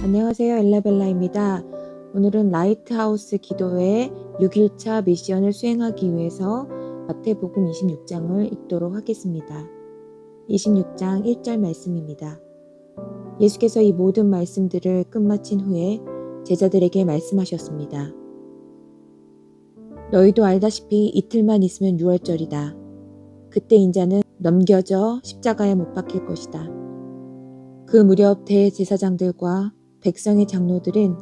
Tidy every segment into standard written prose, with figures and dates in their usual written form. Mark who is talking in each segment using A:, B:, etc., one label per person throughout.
A: 안녕하세요. 엘라벨라입니다. 오늘은 라이트하우스 기도회의 6일차 미션을 수행하기 위해서 마태복음 26장을 읽도록 하겠습니다. 26장 1절 말씀입니다. 예수께서 이 모든 말씀들을 끝마친 후에 제자들에게 말씀하셨습니다. 너희도 알다시피 이틀만 있으면 유월절이다. 그때 인자는 넘겨져 십자가에 못 박힐 것이다. 그 무렵 대제사장들과 백성의 장로들은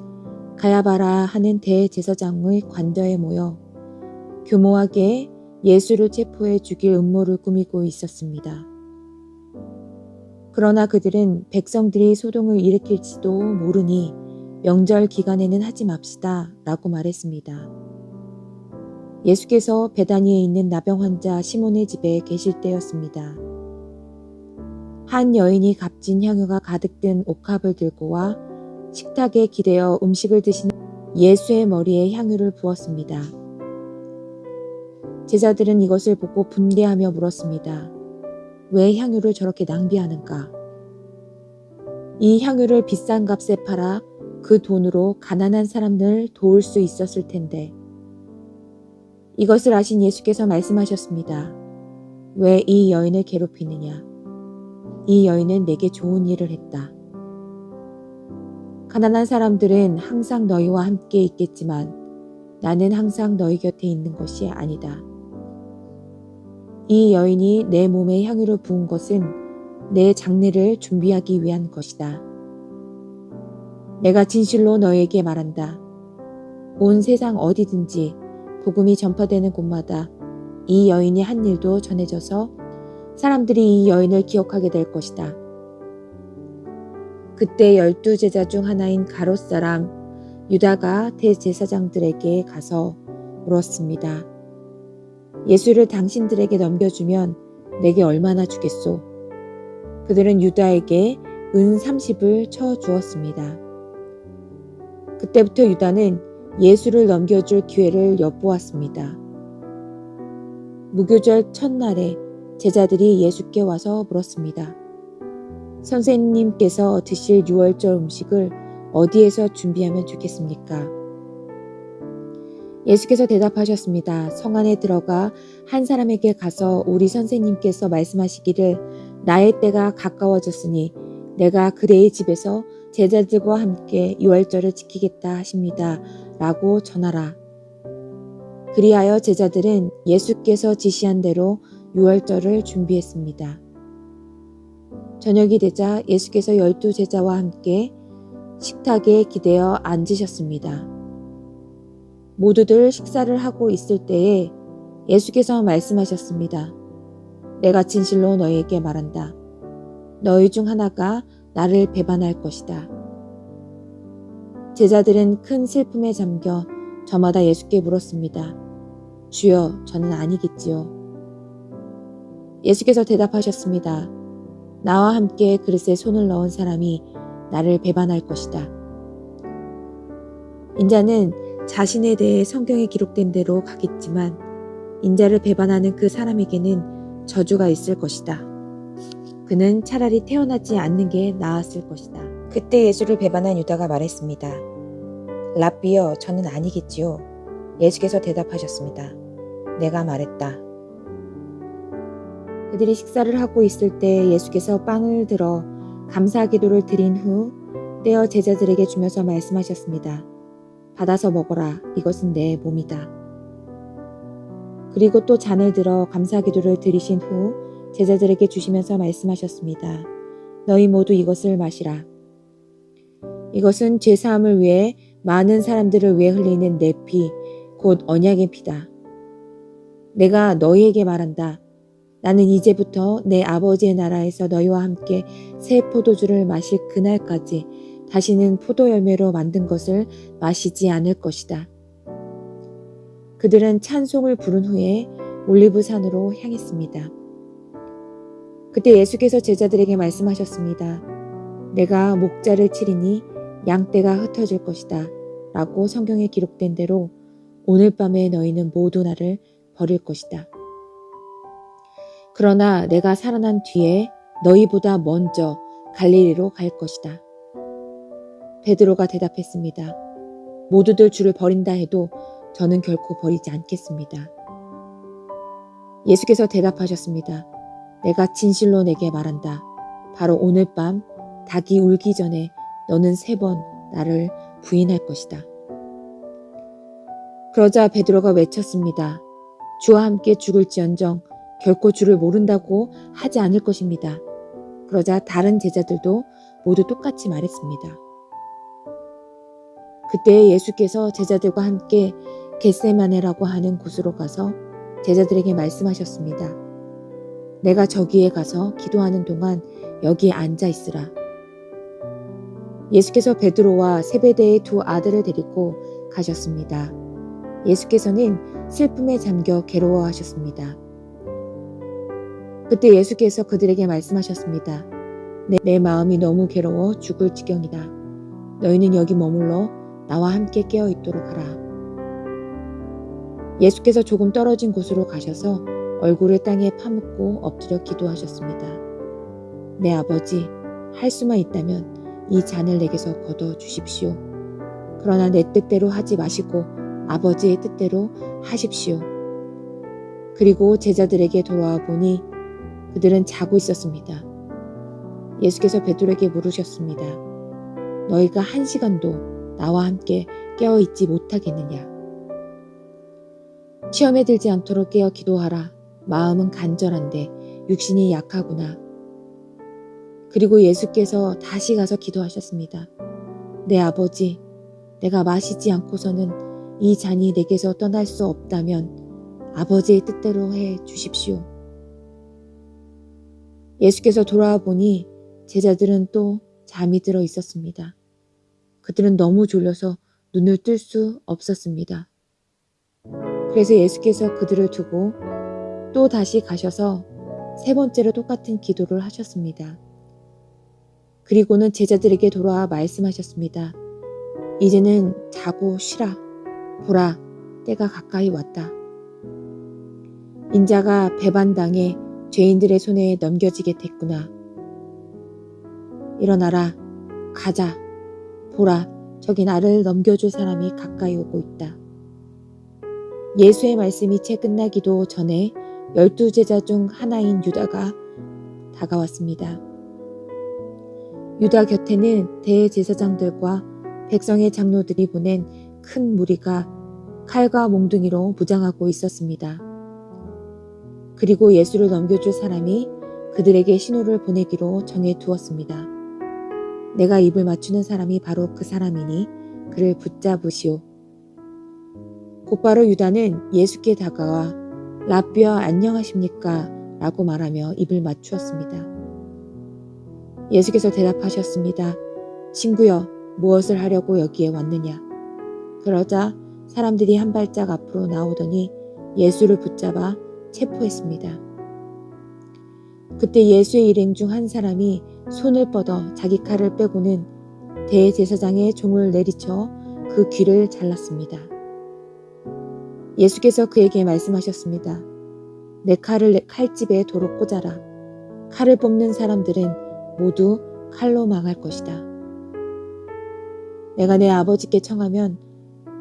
A: 가야바라 하는 대제사장의 관저에 모여 교모하게 예수를 체포해 죽일 음모를 꾸미고 있었습니다. 그러나 그들은 백성들이 소동을 일으킬지도 모르니 명절 기간에는 하지 맙시다 라고 말했습니다. 예수께서 베다니에 있는 나병 환자 시몬의 집에 계실 때였습니다. 한 여인이 값진 향유가 가득 든 옥합을 들고 와 식탁에 기대어 음식을 드시는 예수의 머리에 향유를 부었습니다. 제자들은 이것을 보고 분개하며 물었습니다. 왜 향유를 저렇게 낭비하는가? 이 향유를 비싼 값에 팔아 그 돈으로 가난한 사람들 도울 수 있었을 텐데. 이것을 아신 예수께서 말씀하셨습니다. 왜 이 여인을 괴롭히느냐? 이 여인은 내게 좋은 일을 했다. 가난한 사람들은 항상 너희와 함께 있겠지만 나는 항상 너희 곁에 있는 것이 아니다. 이 여인이 내 몸에 향유를 부은 것은 내 장례를 준비하기 위한 것이다. 내가 진실로 너희에게 말한다. 온 세상 어디든지 복음이 전파되는 곳마다 이 여인이 한 일도 전해져서 사람들이 이 여인을 기억하게 될 것이다. 그때 12 제자 중 하나인 가롯 사람 유다가 대제사장들에게 가서 물었습니다. 예수를 당신들에게 넘겨주면 내게 얼마나 주겠소? 그들은 유다에게 은 30을 쳐 주었습니다. 그때부터 유다는 예수를 넘겨줄 기회를 엿보았습니다. 무교절 첫날에 제자들이 예수께 와서 물었습니다. 선생님께서 드실 유월절 음식을 어디에서 준비하면 좋겠습니까? 예수께서 대답하셨습니다. 성 안에 들어가 한 사람에게 가서 우리 선생님께서 말씀하시기를 나의 때가 가까워졌으니 내가 그대의 집에서 제자들과 함께 유월절을 지키겠다 하십니다. 라고 전하라. 그리하여 제자들은 예수께서 지시한 대로 유월절을 준비했습니다. 저녁이 되자 예수께서 12 제자와 함께 식탁에 기대어 앉으셨습니다. 모두들 식사를 하고 있을 때에 예수께서 말씀하셨습니다. 내가 진실로 너희에게 말한다. 너희 중 하나가 나를 배반할 것이다. 제자들은 큰 슬픔에 잠겨 저마다 예수께 물었습니다. 주여, 저는 아니겠지요. 예수께서 대답하셨습니다. 나와 함께 그릇에 손을 넣은 사람이 나를 배반할 것이다. 인자는 자신에 대해 성경에 기록된 대로 가겠지만 인자를 배반하는 그 사람에게는 저주가 있을 것이다. 그는 차라리 태어나지 않는 게 나았을 것이다. 그때 예수를 배반한 유다가 말했습니다. 랍비여, 저는 아니겠지요. 예수께서 대답하셨습니다. 내가 말했다. 그들이 식사를 하고 있을 때 예수께서 빵을 들어 감사 기도를 드린 후 떼어 제자들에게 주면서 말씀하셨습니다. 받아서 먹어라. 이것은 내 몸이다. 그리고 또 잔을 들어 감사 기도를 드리신 후 제자들에게 주시면서 말씀하셨습니다. 너희 모두 이것을 마시라. 이것은 죄사함을 위해 많은 사람들을 위해 흘리는 내 피, 곧 언약의 피다. 내가 너희에게 말한다. 나는 이제부터 내 아버지의 나라에서 너희와 함께 새 포도주를 마실 그날까지 다시는 포도열매로 만든 것을 마시지 않을 것이다. 그들은 찬송을 부른 후에 올리브산으로 향했습니다. 그때 예수께서 제자들에게 말씀하셨습니다. 내가 목자를 치리니 양떼가 흩어질 것이다. 라고 성경에 기록된 대로 오늘 밤에 너희는 모두 나를 버릴 것이다. 그러나 내가 살아난 뒤에 너희보다 먼저 갈릴리로 갈 것이다. 베드로가 대답했습니다. 모두들 주를 버린다 해도 저는 결코 버리지 않겠습니다. 예수께서 대답하셨습니다. 내가 진실로 내게 말한다. 바로 오늘 밤 닭이 울기 전에 너는 3번 나를 부인할 것이다. 그러자 베드로가 외쳤습니다. 주와 함께 죽을지언정 결코 주를 모른다고 하지 않을 것입니다. 그러자 다른 제자들도 모두 똑같이 말했습니다. 그때 예수께서 제자들과 함께 겟세마네라고 하는 곳으로 가서 제자들에게 말씀하셨습니다. 내가 저기에 가서 기도하는 동안 여기에 앉아 있으라. 예수께서 베드로와 세베대의 2 아들을 데리고 가셨습니다. 예수께서는 슬픔에 잠겨 괴로워하셨습니다. 그때 예수께서 그들에게 말씀하셨습니다. 내 마음이 너무 괴로워 죽을 지경이다. 너희는 여기 머물러 나와 함께 깨어 있도록 하라. 예수께서 조금 떨어진 곳으로 가셔서 얼굴을 땅에 파묻고 엎드려 기도하셨습니다. 내 아버지, 할 수만 있다면 이 잔을 내게서 거둬 주십시오. 그러나 내 뜻대로 하지 마시고 아버지의 뜻대로 하십시오. 그리고 제자들에게 돌아와 보니 그들은 자고 있었습니다. 예수께서 베드로에게 물으셨습니다. 너희가 1시간도 나와 함께 깨어 있지 못하겠느냐? 시험에 들지 않도록 깨어 기도하라. 마음은 간절한데 육신이 약하구나. 그리고 예수께서 다시 가서 기도하셨습니다. 내 아버지, 내가 마시지 않고서는 이 잔이 내게서 떠날 수 없다면 아버지의 뜻대로 해 주십시오. 예수께서 돌아와 보니 제자들은 또 잠이 들어 있었습니다. 그들은 너무 졸려서 눈을 뜰 수 없었습니다. 그래서 예수께서 그들을 두고 또 다시 가셔서 3번째로 똑같은 기도를 하셨습니다. 그리고는 제자들에게 돌아와 말씀하셨습니다. 이제는 자고 쉬라. 보라, 때가 가까이 왔다. 인자가 배반당해 죄인들의 손에 넘겨지게 됐구나. 일어나라. 가자. 보라, 저기 나를 넘겨줄 사람이 가까이 오고 있다. 예수의 말씀이 채 끝나기도 전에 12제자 중 하나인 유다가 다가왔습니다. 유다 곁에는 대제사장들과 백성의 장로들이 보낸 큰 무리가 칼과 몽둥이로 무장하고 있었습니다. 그리고 예수를 넘겨줄 사람이 그들에게 신호를 보내기로 정해두었습니다. 내가 입을 맞추는 사람이 바로 그 사람이니 그를 붙잡으시오. 곧바로 유다는 예수께 다가와 라삐어 안녕하십니까? 라고 말하며 입을 맞추었습니다. 예수께서 대답하셨습니다. 친구여, 무엇을 하려고 여기에 왔느냐? 그러자 사람들이 한 발짝 앞으로 나오더니 예수를 붙잡아 체포했습니다. 그때 예수의 일행 중 한 사람이 손을 뻗어 자기 칼을 빼고는 대제사장의 종을 내리쳐 그 귀를 잘랐습니다. 예수께서 그에게 말씀하셨습니다. 내 칼을 칼집에 도로 꽂아라. 칼을 뽑는 사람들은 모두 칼로 망할 것이다. 내가 내 아버지께 청하면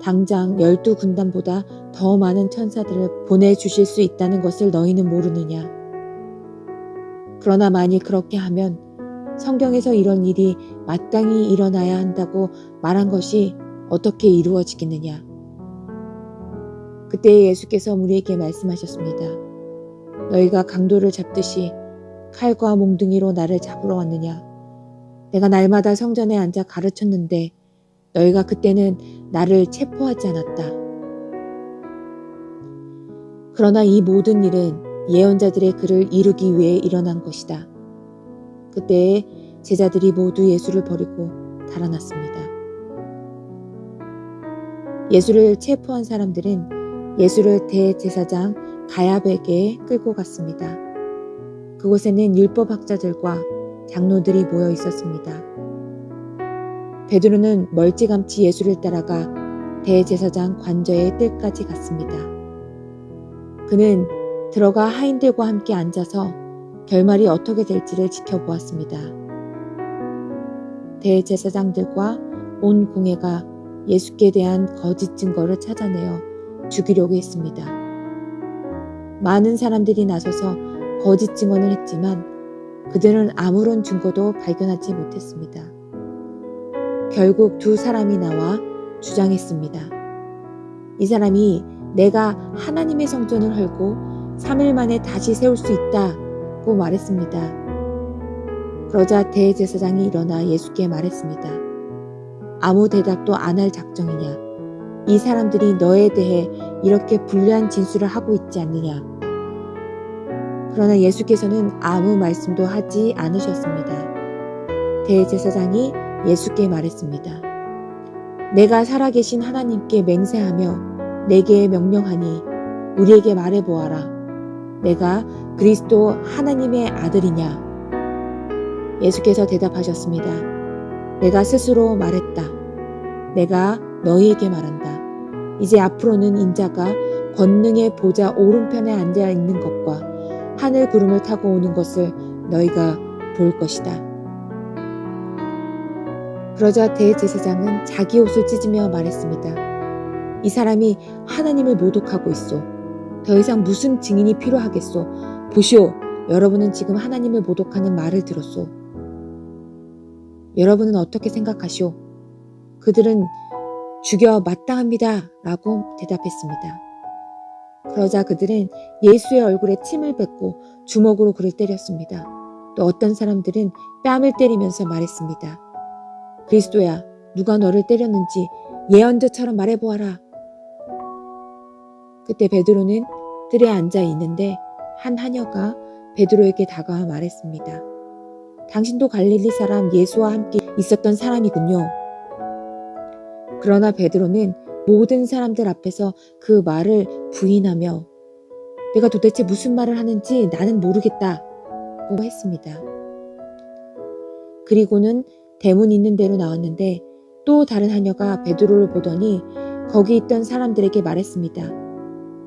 A: 당장 12군단보다 더 많은 천사들을 보내주실 수 있다는 것을 너희는 모르느냐. 그러나 만일 그렇게 하면 성경에서 이런 일이 마땅히 일어나야 한다고 말한 것이 어떻게 이루어지겠느냐. 그때 예수께서 무리에게 말씀하셨습니다. 너희가 강도를 잡듯이 칼과 몽둥이로 나를 잡으러 왔느냐. 내가 날마다 성전에 앉아 가르쳤는데 너희가 그때는 나를 체포하지 않았다. 그러나 이 모든 일은 예언자들의 글을 이루기 위해 일어난 것이다. 그때에 제자들이 모두 예수를 버리고 달아났습니다. 예수를 체포한 사람들은 예수를 대제사장 가야베에게 끌고 갔습니다. 그곳에는 율법학자들과 장로들이 모여 있었습니다. 베드로는 멀찌감치 예수를 따라가 대제사장 관저의 뜰까지 갔습니다. 그는 들어가 하인들과 함께 앉아서 결말이 어떻게 될지를 지켜보았습니다. 대제사장들과 온 궁예가 예수께 대한 거짓 증거를 찾아내어 죽이려고 했습니다. 많은 사람들이 나서서 거짓 증언을 했지만 그들은 아무런 증거도 발견하지 못했습니다. 결국 두 사람이 나와 주장했습니다. 이 사람이 내가 하나님의 성전을 헐고 3일 만에 다시 세울 수 있다고 말했습니다. 그러자 대제사장이 일어나 예수께 말했습니다. 아무 대답도 안 할 작정이냐? 이 사람들이 너에 대해 이렇게 불리한 진술을 하고 있지 않느냐? 그러나 예수께서는 아무 말씀도 하지 않으셨습니다. 대제사장이 예수께 말했습니다. 내가 살아계신 하나님께 맹세하며 내게 명령하니 우리에게 말해보아라. 내가 그리스도 하나님의 아들이냐? 예수께서 대답하셨습니다. 내가 스스로 말했다. 내가 너희에게 말한다. 이제 앞으로는 인자가 권능의 보좌 오른편에 앉아 있는 것과 하늘 구름을 타고 오는 것을 너희가 볼 것이다. 그러자 대제사장은 자기 옷을 찢으며 말했습니다. 이 사람이 하나님을 모독하고 있소. 더 이상 무슨 증인이 필요하겠소. 보시오. 여러분은 지금 하나님을 모독하는 말을 들었소. 여러분은 어떻게 생각하시오? 그들은 죽여 마땅합니다. 라고 대답했습니다. 그러자 그들은 예수의 얼굴에 침을 뱉고 주먹으로 그를 때렸습니다. 또 어떤 사람들은 뺨을 때리면서 말했습니다. 그리스도야, 누가 너를 때렸는지 예언자처럼 말해보아라. 그때 베드로는 뜰에 앉아 있는데 한 하녀가 베드로에게 다가와 말했습니다. 당신도 갈릴리 사람 예수와 함께 있었던 사람이군요. 그러나 베드로는 모든 사람들 앞에서 그 말을 부인하며 내가 도대체 무슨 말을 하는지 나는 모르겠다고 했습니다. 그리고는 대문 있는 데로 나왔는데 또 다른 하녀가 베드로를 보더니 거기 있던 사람들에게 말했습니다.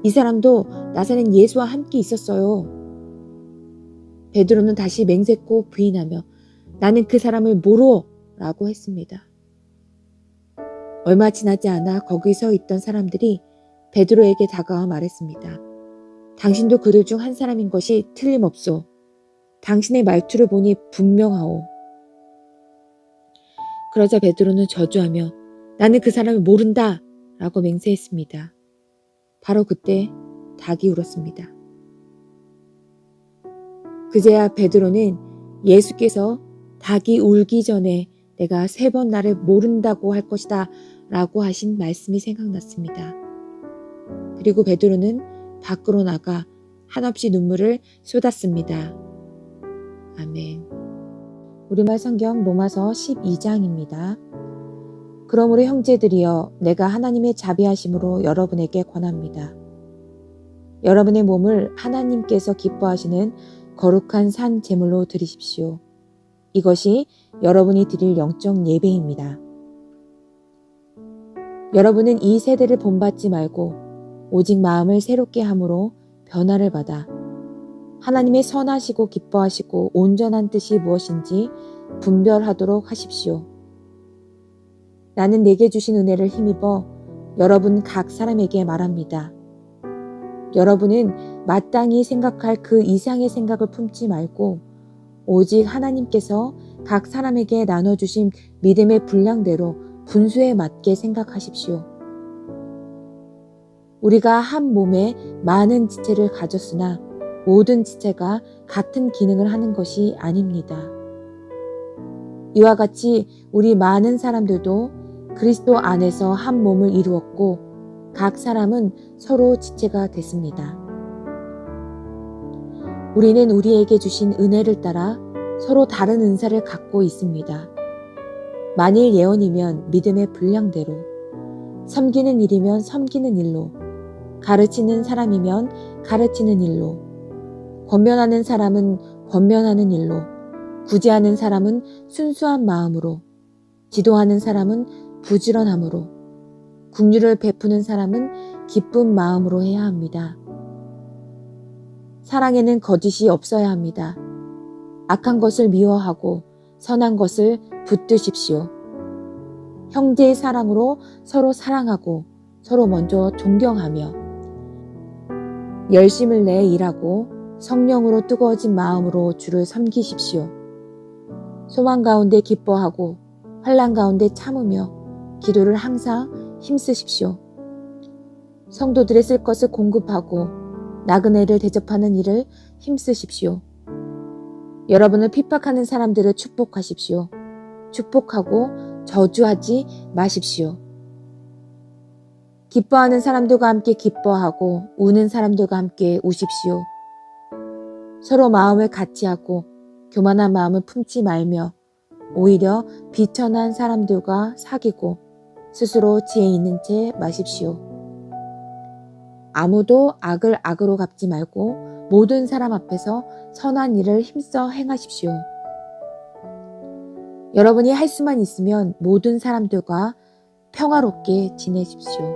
A: 이 사람도 나사렛 예수와 함께 있었어요. 베드로는 다시 맹세코 부인하며 나는 그 사람을 모르오 라고 했습니다. 얼마 지나지 않아 거기 서 있던 사람들이 베드로에게 다가와 말했습니다. 당신도 그들 중 한 사람인 것이 틀림없소. 당신의 말투를 보니 분명하오. 그러자 베드로는 저주하며 나는 그 사람을 모른다 라고 맹세했습니다. 바로 그때 닭이 울었습니다. 그제야 베드로는 예수께서 닭이 울기 전에 내가 3번 나를 모른다고 할 것이다 라고 하신 말씀이 생각났습니다. 그리고 베드로는 밖으로 나가 한없이 눈물을 쏟았습니다. 아멘. 우리말 성경 로마서 12장입니다. 그러므로 형제들이여 내가 하나님의 자비하심으로 여러분에게 권합니다. 여러분의 몸을 하나님께서 기뻐하시는 거룩한 산 제물로 드리십시오. 이것이 여러분이 드릴 영적 예배입니다. 여러분은 이 세대를 본받지 말고 오직 마음을 새롭게 함으로 변화를 받아 하나님의 선하시고 기뻐하시고 온전한 뜻이 무엇인지 분별하도록 하십시오. 나는 내게 주신 은혜를 힘입어 여러분 각 사람에게 말합니다. 여러분은 마땅히 생각할 그 이상의 생각을 품지 말고 오직 하나님께서 각 사람에게 나눠주신 믿음의 분량대로 분수에 맞게 생각하십시오. 우리가 한 몸에 많은 지체를 가졌으나 모든 지체가 같은 기능을 하는 것이 아닙니다. 이와 같이 우리 많은 사람들도 그리스도 안에서 한 몸을 이루었고 각 사람은 서로 지체가 됐습니다. 우리는 우리에게 주신 은혜를 따라 서로 다른 은사를 갖고 있습니다. 만일 예언이면 믿음의 분량대로, 섬기는 일이면 섬기는 일로, 가르치는 사람이면 가르치는 일로, 권면하는 사람은 권면하는 일로, 구제하는 사람은 순수한 마음으로, 지도하는 사람은 부지런함으로, 긍휼을 베푸는 사람은 기쁜 마음으로 해야 합니다. 사랑에는 거짓이 없어야 합니다. 악한 것을 미워하고 선한 것을 붙드십시오. 형제의 사랑으로 서로 사랑하고 서로 먼저 존경하며 열심을 내 일하고 성령으로 뜨거워진 마음으로 주를 섬기십시오. 소망 가운데 기뻐하고 환난 가운데 참으며 기도를 항상 힘쓰십시오. 성도들의 쓸 것을 공급하고 나그네를 대접하는 일을 힘쓰십시오. 여러분을 핍박하는 사람들을 축복하십시오. 축복하고 저주하지 마십시오. 기뻐하는 사람들과 함께 기뻐하고 우는 사람들과 함께 우십시오. 서로 마음을 같이 하고 교만한 마음을 품지 말며 오히려 비천한 사람들과 사귀고 스스로 지혜 있는 채 마십시오. 아무도 악을 악으로 갚지 말고 모든 사람 앞에서 선한 일을 힘써 행하십시오. 여러분이 할 수만 있으면 모든 사람들과 평화롭게 지내십시오.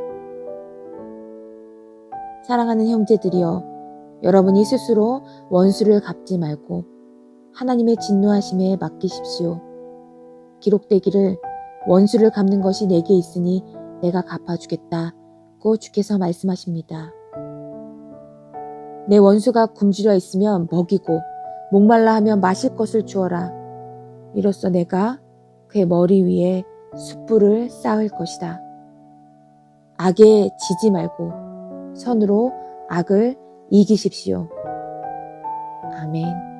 A: 사랑하는 형제들이여, 여러분이 스스로 원수를 갚지 말고 하나님의 진노하심에 맡기십시오. 기록되기를 원수를 갚는 것이 내게 있으니 내가 갚아주겠다고 주께서 말씀하십니다. 내 원수가 굶주려 있으면 먹이고 목말라 하면 마실 것을 주어라. 이로써 내가 그의 머리 위에 숯불을 쌓을 것이다. 악에 지지 말고 선으로 악을 이기십시오. 아멘.